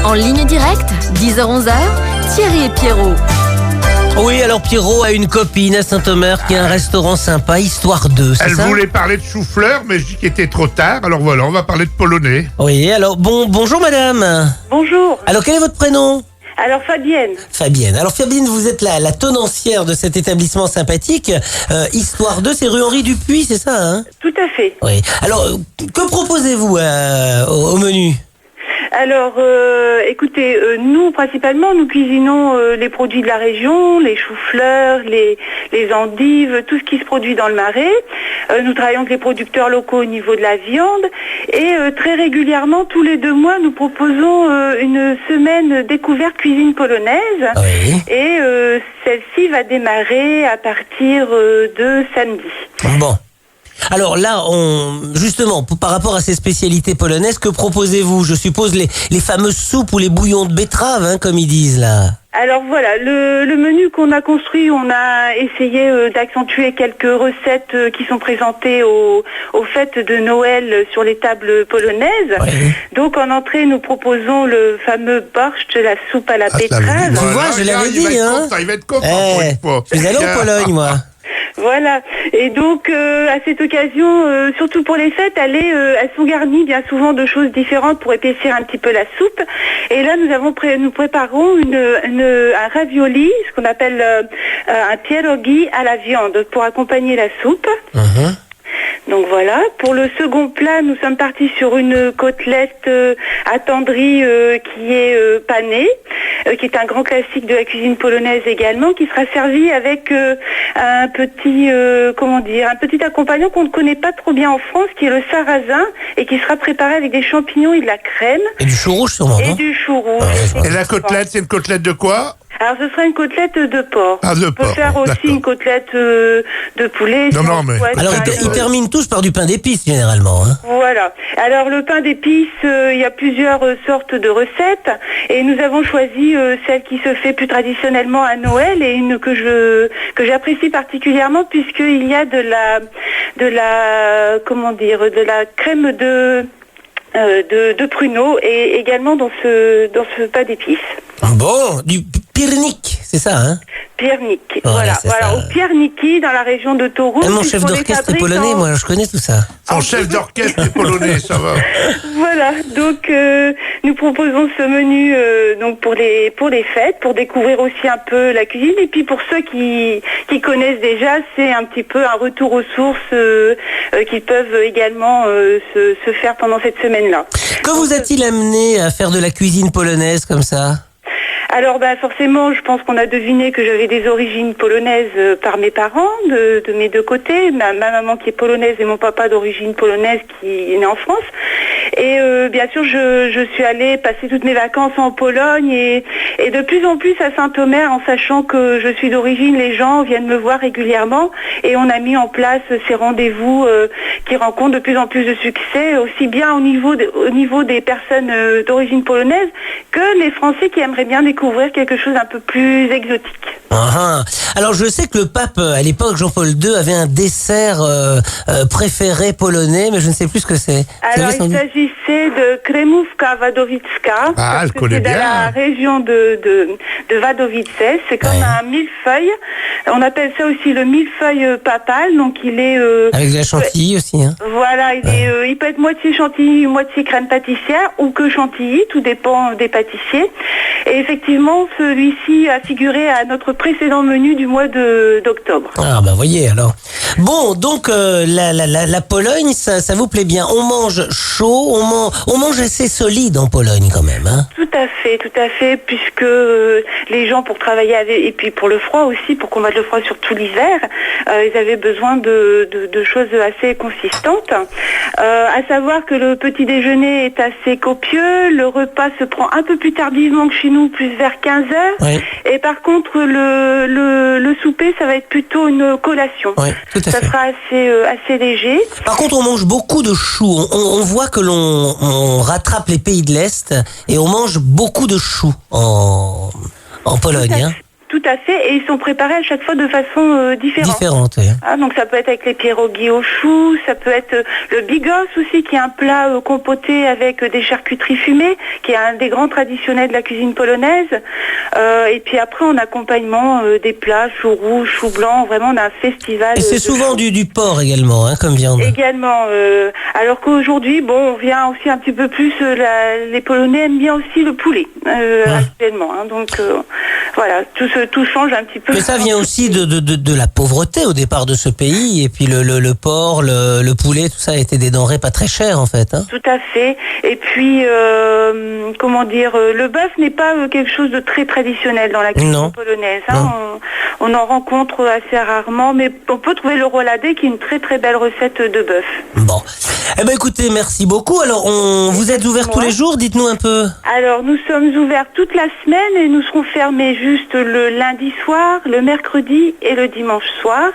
En ligne directe, 10h-11h, Thierry et Pierrot. Oui, alors Pierrot a une copine à Saint-Omer qui a un restaurant sympa, Histoire 2, c'est Elle ça? voulait parler de chou-fleur, mais je dis qu'il était trop tard. Alors voilà, on va parler de polonais. Oui, alors bonjour madame. Bonjour, Alors quel est votre prénom? alors Fabienne. Fabienne. Alors Fabienne, vous êtes la tenancière de cet établissement sympathique. Histoire 2, c'est rue Henri Dupuis, c'est ça, hein? Tout à fait. Oui. Alors, que proposez-vous au menu? Alors, écoutez, nous, principalement, nous cuisinons les produits de la région, les choux-fleurs, les endives, tout ce qui se produit dans le Marais. Nous travaillons avec les producteurs locaux au niveau de la viande. Et très régulièrement, tous les 2 mois, nous proposons une semaine découverte cuisine polonaise. Oui. Et celle-ci va démarrer à partir de samedi. Bon. Alors là, justement, par rapport à ces spécialités polonaises, que proposez-vous? Je suppose les fameuses soupes ou les bouillons de betterave, hein, comme ils disent là. Alors voilà, le menu qu'on a construit, on a essayé d'accentuer quelques recettes qui sont présentées aux fêtes de Noël sur les tables polonaises. Oui. Donc en entrée, nous proposons le fameux borscht, la soupe à la betterave. Tu vois, je l'avais dit, hein. Il va être content pour une fois. Je suis allé en Pologne, moi. Voilà, et donc à cette occasion, surtout pour les fêtes, elles sont garnies bien souvent de choses différentes pour épaissir un petit peu la soupe. Et là, nous préparons un ravioli, ce qu'on appelle un pierogi à la viande pour accompagner la soupe. Donc voilà, pour le second plat, nous sommes partis sur une côtelette attendrie qui est panée, qui est un grand classique de la cuisine polonaise également, qui sera servie avec un petit accompagnant qu'on ne connaît pas trop bien en France, qui est le sarrasin, et qui sera préparé avec des champignons et de la crème. Et du chou rouge sûrement, Et non? du chou rouge. Ouais, Et la côtelette, c'est une côtelette de quoi? Alors ce sera une côtelette de porc. Ah, de On peut porc, faire aussi d'accord. une côtelette de poulet. Non, si non, on mais- souhaite. Alors ils terminent tous par du pain d'épices généralement, hein. Voilà. Alors le pain d'épices, il y a plusieurs sortes de recettes et nous avons choisi celle qui se fait plus traditionnellement à Noël et une que j'apprécie particulièrement puisqu'il y a de la crème de pruneaux et également dans ce pain d'épices. Bon, du piernik, c'est ça, hein? Piernik, Voilà, c'est ça. au Pierniki dans la région de Toruń. Mon chef d'orchestre est polonais, moi, je connais tout ça. Son chef d'orchestre est polonais, ça va. Voilà, donc nous proposons ce menu donc pour les fêtes, pour découvrir aussi un peu la cuisine et puis pour ceux qui connaissent déjà, c'est un petit peu un retour aux sources qui peuvent également se faire pendant cette semaine-là. Que vous a-t-il amené à faire de la cuisine polonaise comme ça? Alors forcément, je pense qu'on a deviné que j'avais des origines polonaises par mes parents, de mes 2 côtés, ma maman qui est polonaise et mon papa d'origine polonaise qui est né en France. Et bien sûr, je suis allée passer toutes mes vacances en Pologne et de plus en plus à Saint-Omer, en sachant que je suis d'origine, les gens viennent me voir régulièrement et on a mis en place ces rendez-vous qui rencontrent de plus en plus de succès, aussi bien au niveau des personnes d'origine polonaise que les Français qui aimeraient bien découvrir quelque chose un peu plus exotique. Alors je sais que le pape, à l'époque, Jean-Paul II, avait un dessert préféré polonais, mais je ne sais plus ce que c'est. Alors il s'agissait de kremówka wadowicka, Ah, elle parce que connaît c'est bien. dans la région de Wadowice, c'est comme un millefeuille. On appelle ça aussi le millefeuille papal, donc il est... Avec de la chantilly aussi, hein. Voilà, il peut être moitié chantilly, moitié crème pâtissière ou que chantilly, tout dépend des pâtissiers. Et effectivement, celui-ci a figuré à notre précédent menu du mois d'octobre. Ah voyez alors. Bon, donc la Pologne, ça vous plaît bien. On mange chaud, on mange assez solide en Pologne quand même, hein. Tout à fait, puisque les gens pour travailler et puis pour le froid aussi, pour combattre le froid surtout l'hiver, ils avaient besoin de choses assez consistantes. À savoir que le petit déjeuner est assez copieux, le repas se prend un peu plus tardivement que chez nous, plus vers 15h. Oui. Et par contre, le souper, ça va être plutôt une collation. Oui, tout à Ça fait. sera assez léger. Par contre, on mange beaucoup de choux. On voit que on rattrape les pays de l'Est et on mange beaucoup de choux en Pologne, hein. Tout à fait, et ils sont préparés à chaque fois de façon différente. Différente, oui. Ah, donc ça peut être avec les pierogies au chou, ça peut être le bigos aussi, qui est un plat compoté avec des charcuteries fumées, qui est un des grands traditionnels de la cuisine polonaise. Et puis après, en accompagnement des plats, choux rouges, choux blancs, vraiment on a un festival. Et c'est souvent du porc également, hein, comme viande. Également, alors qu'aujourd'hui, bon, on vient aussi un petit peu plus, les Polonais aiment bien aussi le poulet, actuellement. Hein, donc voilà, tout change un petit peu. Mais ça vient aussi de la pauvreté au départ de ce pays, et puis le porc, le poulet, tout ça a été des denrées pas très chères en fait. Hein. Tout à fait. Et puis, comment dire, le bœuf n'est pas quelque chose de très traditionnel dans la cuisine polonaise. Hein. On en rencontre assez rarement, mais on peut trouver le roladé qui est une très très belle recette de bœuf. Bon. Eh ben écoutez, merci beaucoup. Alors, vous êtes ouvert tous les jours, dites-nous un peu. Alors, nous sommes ouverts toute la semaine et nous serons fermés juste le lundi soir, le mercredi et le dimanche soir.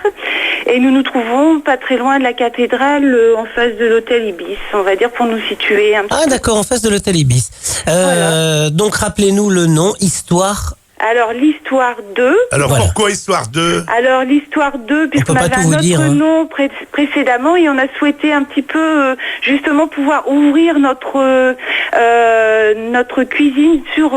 Et nous nous trouvons pas très loin de la cathédrale, en face de l'hôtel Ibis, on va dire, pour nous situer un petit peu. Ah d'accord, en face de l'hôtel Ibis. Voilà. Donc, rappelez-nous le nom, Histoire. Alors, l'Histoire 2. Alors, pourquoi Histoire 2? Alors, l'Histoire 2, puisqu'on avait un autre nom précédemment, et on a souhaité un petit peu, justement, pouvoir ouvrir notre cuisine sur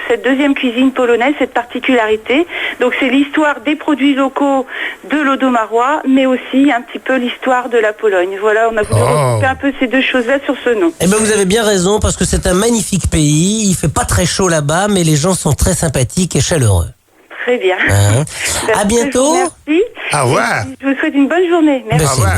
cette deuxième cuisine polonaise, cette particularité. Donc, c'est l'histoire des produits locaux de l'Odomarois, mais aussi un petit peu l'histoire de la Pologne. Voilà, on a voulu regrouper un peu ces deux choses-là sur ce nom. Eh bien, vous avez bien raison, parce que c'est un magnifique pays. Il fait pas très chaud là-bas, mais les gens sont très sympathiques et chaleureux. Très bien. À bientôt. Merci. Au revoir. Je vous souhaite une bonne journée. Merci. Au revoir.